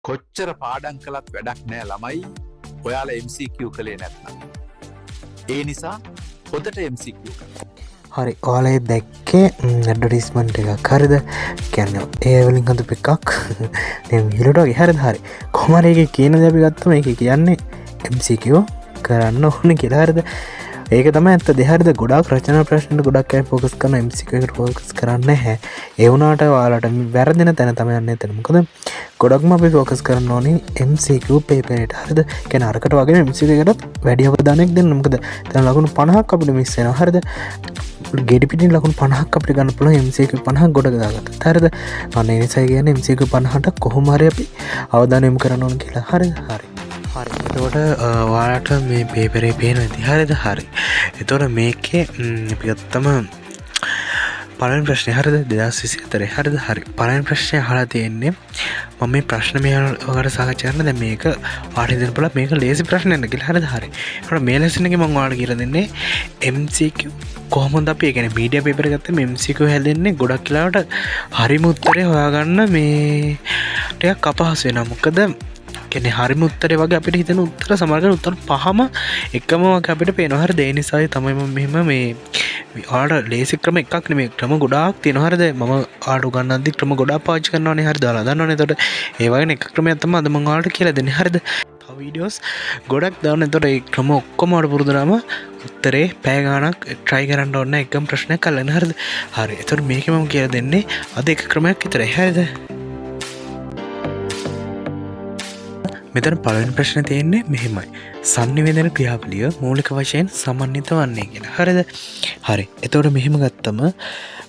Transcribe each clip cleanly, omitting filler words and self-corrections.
කොච්චර පාඩම් කළත් වැඩක් නෑ ළමයි ඔයාලා MCQ කළේ නැත්නම්. ඒ නිසා පොතට MCQ කරන්න. හරි ඔයාලේ දැක්කේ ඇඩ්වර්ටයිස්මන්ට් එකක් හරිද? කියන්නේ ඒ වලින් හදපු එකක් නේ මිලට වගේ හරිද? හරි කොහමද ඒකේ කියන දේ අපි ගත්තම ඒකේ කියන්නේ MCQ කරන්න ඕනේ කියලා හරිද? ඒක තමයි ඇත්ත දේ හරිද? ගොඩාක් රචනා ප්‍රශ්න ගොඩක් අය ફોකස් කරන MCQ එකට ફોකස් කරන්නේ නැහැ. ඒ වුණාට ඔයාලට වැරදෙන තැන තමයි යන්නේ එතන. මොකද ගොඩක්ම අපි ෆෝකස් කරන්න ඕනේ MCQ පේපර් එකට හරිද? කියන්නේ අරකට වගේ MCQ එකටත් වැඩි අවධානයක් දෙන්න. මොකද දැන් ලකුණු 50ක් අපිට මිස් වෙනවා හරිද? ගෙඩිපිටින් ලකුණු 50ක් අපිට ගන්න පුළුවන් MCQ 50ක් ගොඩක දාගත්තා. හරිද? අන්න ඒ නිසා කියන්නේ MCQ 50ට කොහොම හරි අපි අවධානය යොමු කරන්න ඕන කියලා. හරිද? හරි. හරි. එතකොට ඔයාලට මේ පේපරේ පේනවා ඇති. හරිද? හරි. එතකොට මේකේ අපි ගත්තම පළවෙනි ප්‍රශ්නේ හරිද? 2024 හරිද? හරි. පළවෙනි ප්‍රශ්නේ අහලා තියෙන්නේ මම මේ ප්‍රශ්න ඔයාලට සාකච්ඡා කරන්න දැන් මේක ඔයාලට දෙන්න බලන්න මේක ලේසි ප්‍රශ්නයක් නෙකිලා හරිද? හරි. ඒකට මේ ලෙසන් එකේ මම ඔයාලට කියලා දෙන්නේ MCQ කොහොමද අපි ඒ කියන්නේ මීඩියා පේපර් එක ගත්තම MCQ හැදෙන්නේ ගොඩක් වෙලාවට හරිම උත්තරේ හොයාගන්න මේ ටිකක් අපහසු වෙනවා. මොකද කියන්නේ හරිම උත්තරේ වගේ අපිට හිතෙන උත්තර සමහරවිට උත්තර පහම එකම වගේ අපිට පේනවා. හරිද? ඒ නිසා තමයි මම මෙහෙම මේ ඔයාලට ලේසි ක්‍රම එකක් නෙමෙයි ක්‍රම ගොඩාක් තියෙනවා. හරිද? මම ඔයාලට උගන්වද්දි ක්‍රම ගොඩාක් පාවිච්චි කරනවානේ. හරිද? ඔයාලා දන්නවනේ. එතකොට ඒ වගේ එක ක්‍රමයක් තමයි අද මම ඔයාලට කියලා දෙන්නේ. හරිද? තව වීඩියෝස් ගොඩක් දාන්න. එතකොට ඒ ක්‍රම ඔක්කොම ඔයාලට පුරුදුනම උත්තරේ පැය ගාණක් try කරන්න ඕන එකම ප්‍රශ්නයක් අල්ලන්න. හරිද? හරි. එතකොට මේකේ මම කියලා දෙන්නේ අද එක ක්‍රමයක් විතරයි. හරිද? මෙතන පළවෙනි ප්‍රශ්නේ තියෙන්නේ මෙහෙමයි. සංනිවේදන ක්‍රියාවලිය මූලික වශයෙන් සමන්විත වන්නේ කියලා. හරිද? හරි. එතකොට මෙහෙම ගත්තම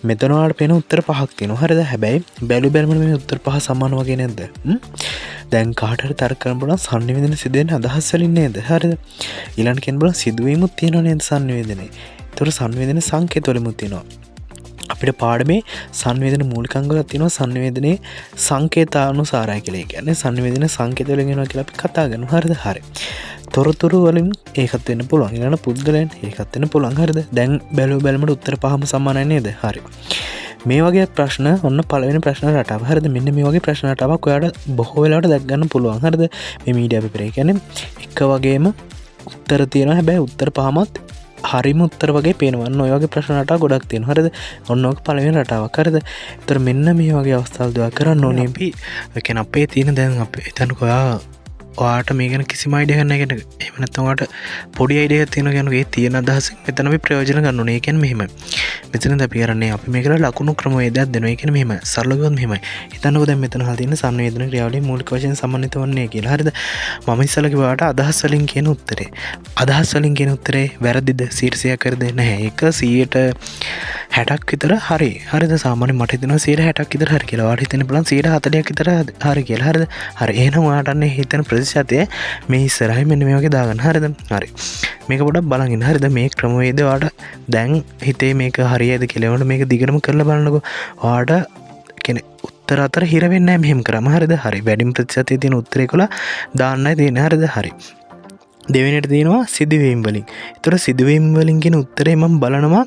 මෙතන වලට පේන උත්තර පහක් තියෙනවා. හරිද? හැබැයි බැලුම මේ උත්තර පහ සමාන වගේ නැද්ද? දැන් කාට හරි තර්ක කරන්න බලන්න සංනිවේදන සිදුවෙන අදහස් වලින් නේද? හරිද? ඊළඟට කියන්න බලන්න සිදුවීමුත් තියෙනවා නේද සංනිවේදනේ. එතකොට සංනිවේදන සංකේත වලිමුත් තියෙනවා. අපිට පාඩමේ සංවේදන මූලික අංග වල තියෙනවා සංවේදනයේ සංකේතානුසාරයි කියලා. ඒ කියන්නේ සංවේදන සංකේත වලින් එනවා කියලා අපි කතා කරනවා. හරිද? හරි. තොරතුරු වලින් ඒකත් වෙන්න පුළුවන්. ඊළඟ පුද්ගලයන් ඒකත් වෙන්න පුළුවන්. හරිද? දැන් බැලුමට උත්තර පහම සමානයි නේද? හරි. මේ වගේ ප්‍රශ්න ඔන්න පළවෙනි ප්‍රශ්න රටාව. හරිද? මෙන්න මේ වගේ ප්‍රශ්න රටාවක් ඔයාලට බොහෝ වෙලාවට දැක් ගන්න පුළුවන්. හරිද? මේ මීඩියා පේපර් එක කියන්නේ එක වගේම උත්තර තියෙනවා. හැබැයි උත්තර පහමත් හරිම උත්තර වගේ පේනවා. ඔය වගේ ප්‍රශ්න රටා ගොඩක් තියෙනවා. හරිද? ඔන්න ඔක පළවෙනි රටාවක්. හරිද? ඒතර මෙන්න මේ වගේ අවස්ථාවල් දවා කරන්න ඕනේ අපි. ඒ කියන්නේ අපේ තියෙන දැන් අපේ හිතන්නකෝ ඔයාට මේ ගැන කිසිම අයිඩියා ගන්න නැහැ. එහෙම නැත්නම් ඔයාට පොඩි අයිඩියා එකක් තියෙනවා කියන්නේ ඒ තියෙන අදහසින් මෙතන අපි ප්‍රයෝජන ගන්න ඕනේ. ඒ කියන්නේ මෙහෙමයි. මෙතනද අපි කරන්නේ අපි මේකට ලකුණු ක්‍රමවේදයක් දෙනවා. ඒ කියන්නේ මෙහෙමයි. සරල ගොත් මෙහෙමයි. හිතන්නකෝ දැන් මෙතන හා තියෙන සංවේදන ක්‍රියාවලිය මූලික වශයෙන් සමන්විත වන්නේ කියලා. හරිද? මම ඉස්සෙල්ලා කිව්වාට අදහස් වලින් කියන උත්තරේ. අදහස් වලින් කියන උත්තරේ වැරදිද? 100ක් කරද? නැහැ. ඒක 160ක් විතර හරි. හරිද? සාමාන්‍යයෙන් මට හිතෙනවා 160ක් විතර හරි කියලා. ඔයාලට හිතෙන්න පුළුවන් 140ක් විතර හරි කියලා. හරිද? හරි. එහෙනම් ඔයාලට අන්නේ හිතෙන ප්‍රතිශතය මේ ඉස්සරහින් මෙන්න මේ වගේ දාගන්න. හරිද? හරි. මේක පොඩ්ඩක් බලන් ඉන්න. හරිද? මේ ක්‍රමවේදය ඔයාලට දැන් හිතේ මේක හරියයිද කියලා වුණ මේක දිගටම කරලා බලන්නකෝ. ඔයාලට කියන්නේ උත්තර අතර හිර වෙන්නේ නැහැ මෙහෙම කරාම. හරිද? හරි. වැඩිම ප්‍රතිශතය තියෙන උත්තරේ කොලා දාන්නයි තියෙන්නේ. හරිද? හරි. දෙවෙනිට තියෙනවා සිදුවීම් වලින්. ඒතර සිදුවීම් වලින් කියන උත්තරේ මම බලනවා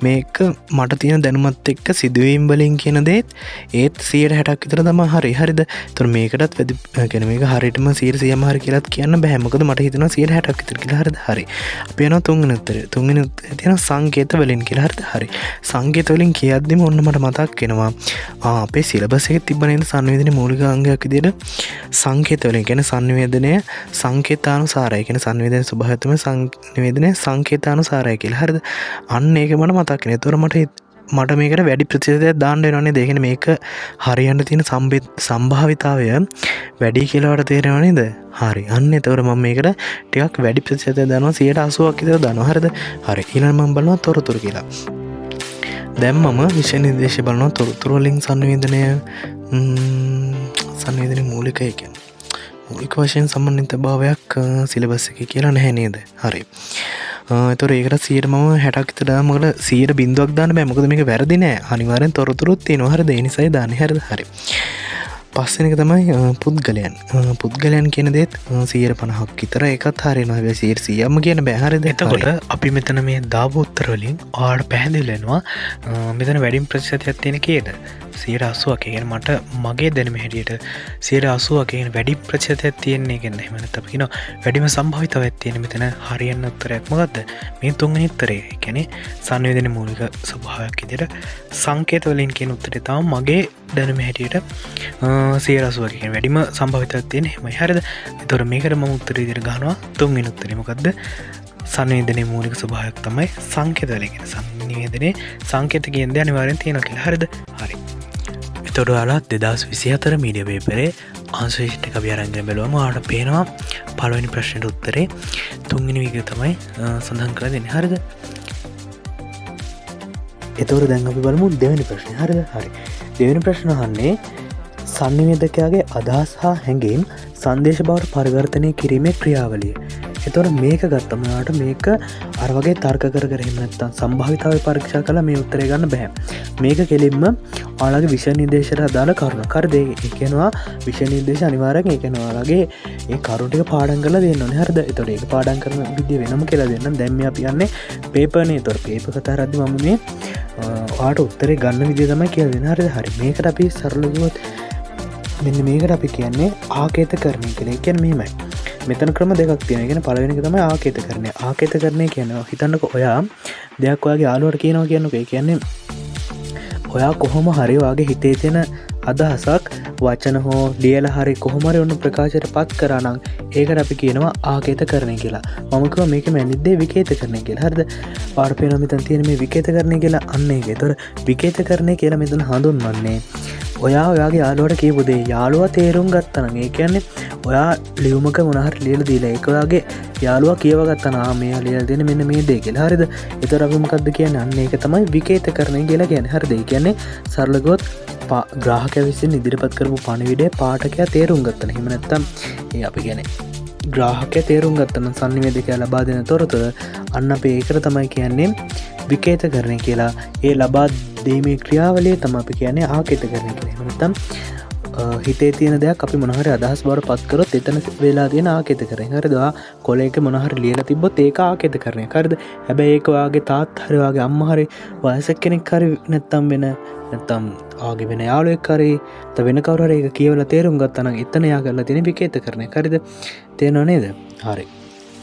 මේක මට තියෙන දැනුමත් එක්ක සිදුවීම් වලින් කියන දේත් ඒත් 160ක් විතර තමයි හරි. හරිද? ඒතර මේකටත් කියන්නේ මේක හරියටම 100%ම හරි කියලාත් කියන්න බෑ. මොකද මට හිතෙනවා 160ක් විතර කියලා. හරිද? හරි. අපි යනවා තුන්වෙනි උත්තරේ. තුන්වෙනි උත්තරේ තියෙනවා සංකේත වලින් කියලා. හරිද? හරි. සංකේත වලින් කියද්දිම ඔන්න මට මතක් වෙනවා අපේ සිලබස් එකේ තිබ්බ නේද සංවේදනයේ මූලික අංගයක් විදිහට සංකේත වලින් කියන්නේ සංවේදනය සංකේතානුසාරයි කියන්නේ සංවේදන ස්වභාවය තමයි සංවේදනයේ සංකේතානුසාරයි කියලා. හරිද? අන්න ඒක මට මතක් වෙනවා. ඒතොර මට මේකට වැඩි ප්‍රතිශතයක් දාන්න වෙනවා නේද? ඒ කියන්නේ මේක හරියන්න තියෙන සම්භාවිතාවය වැඩි කියලා වට තේරෙනව නේද? හරි. අන්න ඒතොර මම මේකට ටිකක් වැඩි ප්‍රතිශතයක් දානවා 80ක් විතර දානවා. හරිද? හරි. ඊළඟ මම බලනවා තොරතුරු කියලා. දැන් මම විෂය නිර්දේශය බලනවා තොරතුරු වලින් සංවේදනයේ මූලිකය කියන්නේ මූලික වශයෙන් සම්බන්ධිත භාවයක් සිලබස් එකේ කියලා නැහැ නේද? හරි. ඒතොර ඒකට 100ට මම 60ක් විතර දානවා. මොකද 100ට බිඳුවක් දාන්න බෑ. මොකද මේක වැරදි නෑ. අනිවාර්යෙන් තොරතුරුත් තියෙනවා. හරිද? ඒ නිසායි දාන්නේ. හරිද? හරි. පස්වෙනි එක තමයි පුද්ගලයන්. පුද්ගලයන් කියන දේත් 150ක් විතර ඒකත් හරියනවා. හැබැයි 100%ම කියන බෑ. හරිද? එතකොට අපි මෙතන මේ දාපු උත්තර වලින් ඔයාලට පැහැදිලි වෙනවා මෙතන වැඩිම ප්‍රතිශතයක් තියෙන කීයද? 80ක් කියන මට මගේ දැනීම හැටියට 80ක් කියන වැඩි ප්‍රතිශතයක් තියෙන්නේ කියන්නේ එහෙම නැත්නම් අපි කියනවා වැඩිම සම්භාවිතාවයක් තියෙන මෙතන හරියන උත්තරයක් මොකද්ද මේ තුන්වෙනි උත්තරේ කියන්නේ සංවේදනයේ මූලික ස්වභාවයක් විදිහට සංකේත වලින් කියන උත්තරේ තමයි මගේ දැනුම හැටියට 80ක් කියන වැඩිම සම්භාවිතාවයක් තියෙන එහෙමයි හරියද ඒතකොට මේකට මම උත්තරේ විදිහට ගන්නවා තුන්වෙනි උත්තරේ මොකද්ද සංවේදනයේ මූලික ස්වභාවයක් තමයි සංකේත වලින් කියන සංවේදනයේ සංකේත කියන්නේ අනිවාර්යෙන් තියෙනවා කියලා හරියද හරි එතකොට ඔයාලා 2024 මීඩියා පේපරේ ආන්සර් ෂීට් එක අපි අරන් බලුවම ඔයාලට පේනවා පළවෙනි ප්‍රශ්නෙට උත්තරේ තුන්වෙනි විදිහ තමයි සඳහන් කරලා දෙන්නේ හරියද එතකොට දැන් අපි බලමු දෙවෙනි ප්‍රශ්නේ හරියද හරි දෙවෙනි ප්‍රශ්න අහන්නේ සංනිවේදකයාගේ අදහස් හා හැඟීම් සංදේශ බවට පරිවර්තනය කිරීමේ ක්‍රියාවලිය එතකොට මේක ගත්තම ඔයාලට මේක අර වගේ තර්ක කර එහෙම නැත්නම් සම්භාවිතාවය පරීක්ෂා කළා මේ උත්තරේ ගන්න බෑ මේක කෙලින්ම ඔයාලගේ විෂය නිර්දේශයට අදාළ කරුණක් හරිද ඒ කියනවා විෂය නිර්දේශ අනිවාර්යෙන් ඒ කියනවා ඔයාලගේ ඒ කරුණු ටික පාඩම් කරලා දෙන්න ඕනේ හරිද එතකොට ඒක පාඩම් කරන විදිය වෙනම කියලා දෙන්නම් දැන් මේ අපි යන්නේ පේපර්නේ එතකොට පේපර් කතා කරද්දි මම මේ ඔයාලට උත්තරේ ගන්න විදිය තමයි කියලා දෙන්නේ හරිද හරි මේකට අපි සරල ගියොත් මෙන්න මේකට අපි කියන්නේ ආකේතකරණය කියලා ඒ කියන්නේ මෙහෙමයි මෙතන ක්‍රම දෙකක් තියෙනවා. ඒ කියන්නේ පළවෙනි එක තමයි ආකේතකරණය. ආකේතකරණය කියන්නේ හිතන්නකෝ ඔයා දෙයක් ඔයාගේ යාළුවාට කියනවා කියන්නකෝ. ඒ කියන්නේ ඔයා කොහොම හරි ඔයාගේ හිතේ තියෙන අදහසක් වචන හෝ ලියලා හරි කොහොම හරි ඔන්න ප්‍රකාශයට පත් කරා නම් ඒකට අපි කියනවා ආකේතකරණය කියලා. මම කිව්වා මේකේ මැනිද්දේ විකේතකරණය කියලා. හරිද? පාඩ පේනවා මෙතන තියෙන මේ විකේතකරණය කියලා අන්න ඒක. ඒතර විකේතකරණය කියලා මෙතන හඳුන්වන්නේ ඔයාගේ යාළුවාට කියපු දේ යාළුවා තේරුම් ගත්තා නම් ඒ කියන්නේ ඔයා ලියුමක මොන හරි ලියලා දීලා ඒක ඔයාගේ යාළුවා කියව ගත්තා නම් මෙයා ලියලා දෙන්නේ මෙන්න මේ දේ කියලා. හරිද? ඒතර අපි මොකද්ද කියන්නේ? අන්න ඒක තමයි විකේතකරණය කියලා කියන්නේ. හරිද? ඒ කියන්නේ සරලව ග්‍රාහකයා විසින් ඉදිරිපත් කරපු පණිවිඩය පාඨකයා තේරුම් ගත්තා. එහෙම නැත්නම් ඒ අපි කියන්නේ ග්‍රාහකයා තේරුම් ගත්තා නම් සංනිවේදකයා ලබා දෙන තොරතුර අන්න අපි ඒකට තමයි කියන්නේ විකේතකරණය කියලා. ඒ ලබා දීමේ ක්‍රියාවලිය තමයි අපි කියන්නේ ආකේතකරණය කියලා. එහෙම නැත්නම් හිතේ තියෙන දෙයක් අපි මොන හරි අදහස් බවට පත් කරොත් එතන වෙලා තියෙන ආකේතකරණය. හරිද? කොලයක මොන හරි ලියලා තිබ්බොත් ඒක ආකේතකරණය. හරිද? හැබැයි ඒක ඔයාගේ තාත්තා හරි ඔයාගේ අම්මා හරි වයසක කෙනෙක් හරි නැත්නම් ආගේ වෙන යාළුවෙක් හරි වෙන කවුරු හරි ඒක කියවලා තේරුම් ගත්තා නම් එතන යා කරලා තියෙන විකේතකරණය. හරිද? තේරෙනව නේද? හරි.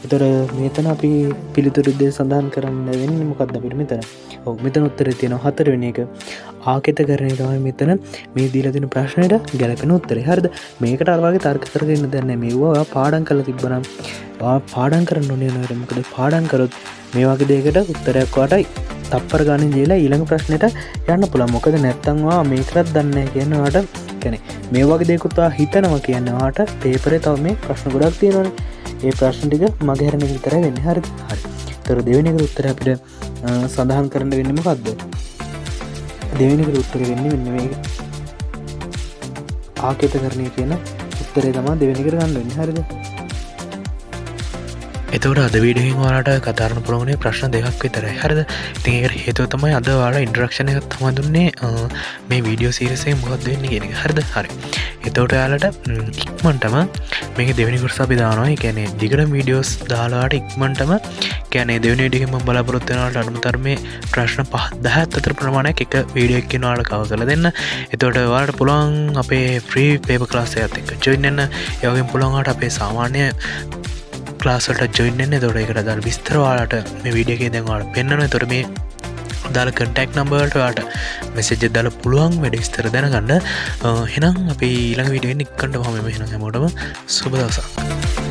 ඒතර මෙතන අපි පිළිතුරු දෙක සඳහන් කරන්න වෙන්නේ මොකක්ද අපිට මෙතන? ඔව් මෙතන උත්තරේ තියෙනවා හතරවෙනි එක. ආකේතකරණය තමයි මෙතන මේ දීලා තියෙන ප්‍රශ්නෙට ගැලපෙන උත්තරේ. හරිද? මේකට අර වගේ තර්ක කරගෙන ඉන්න දෙයක් නැහැ. මේවා ඔයා පාඩම් කරලා තිබ්බනම් ඔයා පාඩම් කරන්න ඕනේ නේද? මොකද පාඩම් කරොත් මේ වගේ දෙයකට උත්තරයක් ඔයාට තප්පර ගානේ දීලා ඊළඟ ප්‍රශ්නෙට යන්න පුළුවන්. මොකද නැත්තම් ඔයා මේකටත් දන්නේ නැහැ කියන ඔයාට කියන්නේ මේ වගේ දෙයකට ඔයා හිතනවා කියන්නේ ඔයාට පේපරේ තව මේ ප්‍රශ්න ගොඩක් තියෙනවානේ. ඒ ප්‍රශ්න ටික මගේ හැරෙන විතරයි වෙන්නේ. හරිද? හරි. ඒතර දෙවෙනි එකට උත්තරය අපිට සඳහන් කරන්න වෙන්නේ මොකද්ද? දෙවෙනි එකට උත්තරය වෙන්නේ මෙන්න මේක. ආකේතකරණය කියන උත්තරේ තමයි දෙවෙනි එකට ගන්න වෙන්නේ. හරිද? එතකොට අද වීඩියෝෙන් ඔයාලට කතා කරන්න පුළුවන් ප්‍රශ්න දෙකක් විතරයි. හරිද? ඉතින් ඒකට හේතුව තමයි අද ඔයාලා ඉන්ට්‍රොඩක්ෂන් එකක් තමයි දුන්නේ මේ වීඩියෝ සීරීස් එකේ මොකක්ද වෙන්නේ කියන එක. හරිද? හරි. එතකොට ඔයාලට ඉක්මනටම මේකේ දෙවෙනි කොටස අපි දානවා. ඒ කියන්නේ දිගටම වීඩියෝස් දාලා ඔයාලට ඉක්මනටම කියන්නේ දෙවෙනි වීඩියෝ එකෙන් මම බලාපොරොත්තු වෙන ඔයාලට අනුතරමේ ප්‍රශ්න 5-10 අතර ප්‍රමාණයක් එක වීඩියෝ එකකින් ඔයාලට කවර් කරලා දෙන්න. එතකොට ඔයාලට පුළුවන් අපේ ෆ්‍රී පේපර් ක්ලාස් එකත් එක්ක ජොයින් වෙන්න. ඒ වගේම පුළුවන් ඔයාලට අපේ සාමාන්‍ය ක්ලාස්වලට ජොයින් වෙන්න. එතකොට ඒකට අදාළ විස්තර ඔයාලට මේ වීඩියෝ එකේ දැන් ඔයාලට පෙන්නනවා. එතකොට මේ අදාළ කන්ටැක්ට් නම්බර් වලට ඔයාලට මෙසේජ් එකක් දාලා පුළුවන් වැඩි විස්තර දැනගන්න. එහෙනම් අපි ඊළඟ වීඩියෝ එකෙන් එක්කන්ට මම එහෙනම් හැමෝටම සුබ දවසක්.